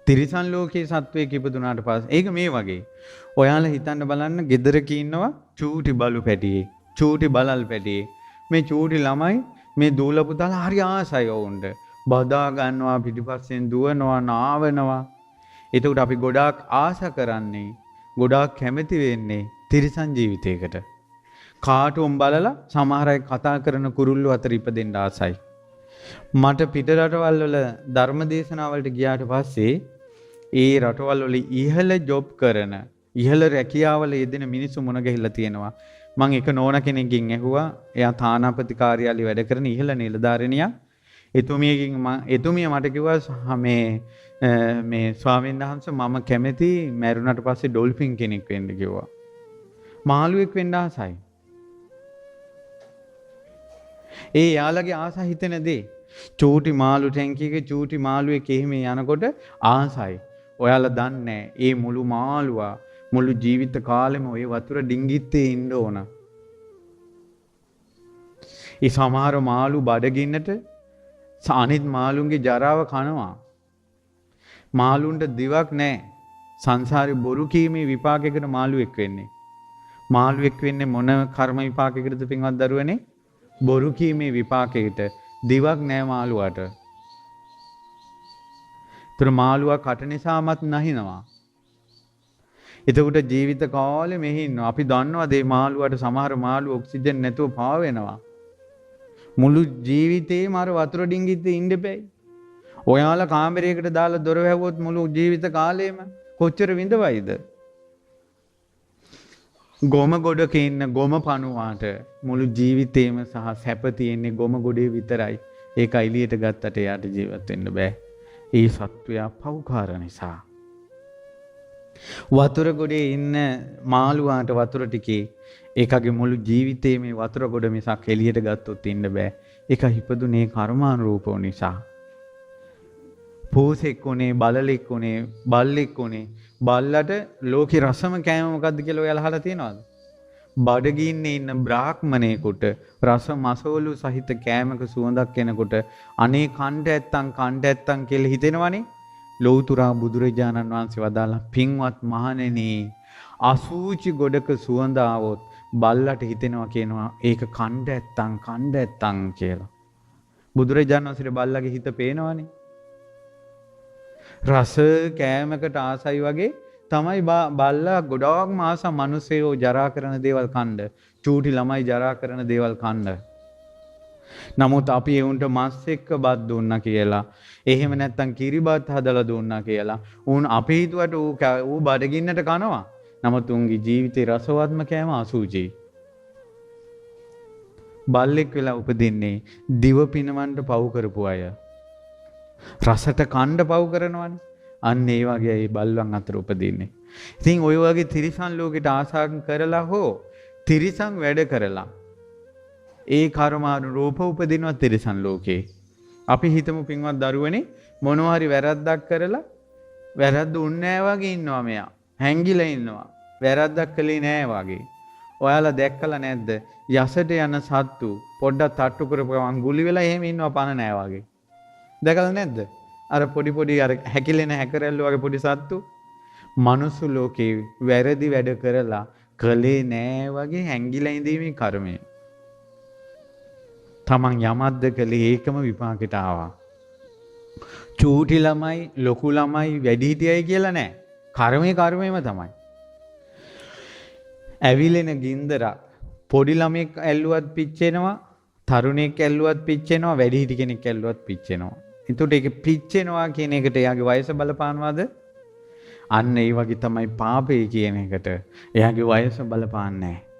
තිරිසන් ලෝකයේ සත්වයෙක් ඉපදුනාට පස්සේ ඒක මේ වගේ. ඔයාලා හිතන්න බලන්න ගෙදරක ඉන්නවා චූටි බලු පැටියෙක්. චූටි බලල් පැටියෙක්. මේ චූටි ළමයි මේ දූල පුතාලා හරි ආසයි වුන්ට. බදා ගන්නවා පිටිපස්සෙන් දුවනවා නාවනවා. එතකොට අපි ගොඩාක් ආස කරන්නේ ගොඩාක් කැමති වෙන්නේ තිරිසන් ජීවිතයකට. කාටුම් බලලා සමහර අය කතා කරන කුරුල්ලෝ අතර ඉපදෙන්න ආසයි. මට පිට රටවල් වල ධර්ම දේශනාවලට ගියාට පස්සේ ඒ රටවල් වල ඉහළ ජොබ් කරන ඉහළ රැකියාවල යෙදෙන මිනිස්සු මුණ ගැහිලා තියෙනවා. මම එක නෝනා කෙනෙක්ගෙන් ඇහුවා එයා තානාපති කාර්යාලයේ වැඩ කරන ඉහළ නිලධාරිනියක්. එතුමිය මට කිව්වා මේ ස්වාමීන් වහන්සේ මම කැමති මැරුණට පස්සේ ඩොල්ෆින් කෙනෙක් වෙන්න කිව්වා. මාළුවෙක් වෙන්න ආසයි. ඒ යාළගේ ආස හිතෙන දේ චූටි මාළු ටැංකියක චූටි මාළුවෙක් එහෙම යනකොට ආසයි. ඔයාලා දන්නේ ඒ මුළු මාළුවා මුළු ජීවිත කාලෙම ওই වතුර ඩිංගිත්තේ ඉන්න ඕන. ඒ සමහර මාළු බඩගින්නට අනිත් මාළුන්ගේ ජරාව කනවා. මාළුන්ට දිවක් නැහැ. සංසාරේ බොරු කීමේ විපාකයකට මාළුවෙක් වෙන්නේ. මාළුවෙක් වෙන්නේ මොන කර්ම විපාකයකටද පින්වත් දරුවනේ? බොරු කීමේ විපාකයකට. දිවක් නැහැ මාළුවාට. ඒතර මාළුවා කට නිසාමත් නැහිනවා. එතකොට ජීවිත කාලේ මෙහි ඉන්නවා. අපි දන්නවා මේ මාළුවාට සමහර මාළු ඔක්සිජන් නැතුව පාවෙනවා. මුළු ජීවිතේම අර වතුර ඩිංගිත්තේ ඉන්න බෑයි. ඔයාලා කාමරයකට දාලා දොර වැහුවොත් මුළු ජීවිත කාලෙම කොච්චර විඳවයිද? ගොම ගොඩක ඉන්න ගොම පණුවාට මුළු ජීවිතේම සහ සැප තියෙන්නේ ගොම ගොඩේ විතරයි. ඒක එළියට ගත්තට එයාට ජීවත් වෙන්න බෑ. ඒ සත්වයා පව්කාර නිසා. වතුර ගොඩේ ඉන්න මාළුවාට වතුර ටිකේ ඒකගේ මුළු ජීවිතේ මේ වතුර ගොඩ මිසක් එළියට ගත්තොත් ඉන්න බෑ. ඒක හිපදුනේ කර්මානුරූපව නිසා. පෝසෙක් උනේ බලලෙක් උනේ බල්ලෙක් උනේ බල්ලට ලෝකේ රසම කෑම මොකද්ද කියලා ඔයාලා අහලා තියෙනවද? බඩගින්නේ ඉන්න බ්‍රාහ්මණයෙකුට රස මසවලු සහිත කෑමක සුවඳක් එනකොට අනේ කණ්ඩ ඇත්තන් කියලා හිතෙනවනේ. ලෞතුරා බුදුරජාණන් වහන්සේ වදාලා පින්වත් මහණෙනි අසූචි ගොඩක සුවඳ ආවොත් බල්ලට හිතෙනවා කියනවා ඒක කණ්ඩ ඇත්තන් කියලා. බුදුරජාණන් වහන්සේට බල්ලගේ හිත පේනවනේ. රස කෑමකට ආසයි වගේ තමයි බල්ලා ගොඩාක්ම ආස මිනිස්සුયો ජරා කරන දේවල් කන්න. චූටි ළමයි ජරා කරන දේවල් කන්න. නමුත් අපි ඒ උන්ට මස් එක්ක බත් දුන්නා කියලා එහෙම නැත්නම් කිරිබත් හදලා දුන්නා කියලා උන් අපි හිතුවට ඌ බඩගින්නට කනවා. නමුත් උන්ගේ ජීවිතේ රසවත්ම කෑම අසුචි. බල්ලෙක් වෙලා උපදින්නේ දිව පිනවන්න පව් කරපු අය. රසට කණ්ඩ පව් කරනවනේ. අන්න ඒ වගේ ඒ බල්වන් අතර උපදින්නේ. ඉතින් ඔය වගේ තිරිසන් ලෝකෙට ආසාව කරලා හෝ තිරිසන් වැඩ කරලා ඒ කර්මානුරූප උපදිනවා තිරිසන් ලෝකේ. අපි හිතමු පින්වත් දරුවනේ මොනවා හරි වැරද්දක් කරලා වැරද්ද උන්නේ නැහැ වගේ ඉන්නවා මෙයා. හැංගිලා ඉන්නවා. වැරද්දක් කළේ නැහැ වගේ. ඔයාලා දැක්කලා නැද්ද? යසට යන සත්තු පොඩ්ඩක් තට්ටු කරපුවම ගුලි වෙලා එහෙම ඉන්නවා පණ නැහැ වගේ. දැකලා නැද්ද? අර පොඩි අර හැකිලෙන හැකරැල්ල වගේ පොඩි සත්තු මනුස්ස ලෝකේ වැරදි වැඩ කරලා කලේ නෑ වගේ හැංගිලා ඉඳීමේ කර්මය. තමන් යමක්ද කලේ ඒකම විපාකෙට ආවා. චූටි ළමයි ලොකු ළමයි වැඩිහිටියයි කියලා නෑ. කර්මෙම තමයි. ඇවිලෙන ගින්දරක් පොඩි ළමෙක් ඇල්ලුවත් පිච්චෙනවා, තරුණෙක් ඇල්ලුවත් පිච්චෙනවා, වැඩිහිටි කෙනෙක් ඇල්ලුවත් පිච්චෙනවා. එතකොට ඒක පිච්චෙනවා කියන එකට එයාගේ වයස බලපානවද? අන්න ඒ වගේ තමයි පාපේ කියන එකට එයාගේ වයස බලපාන්නේ නැහැ.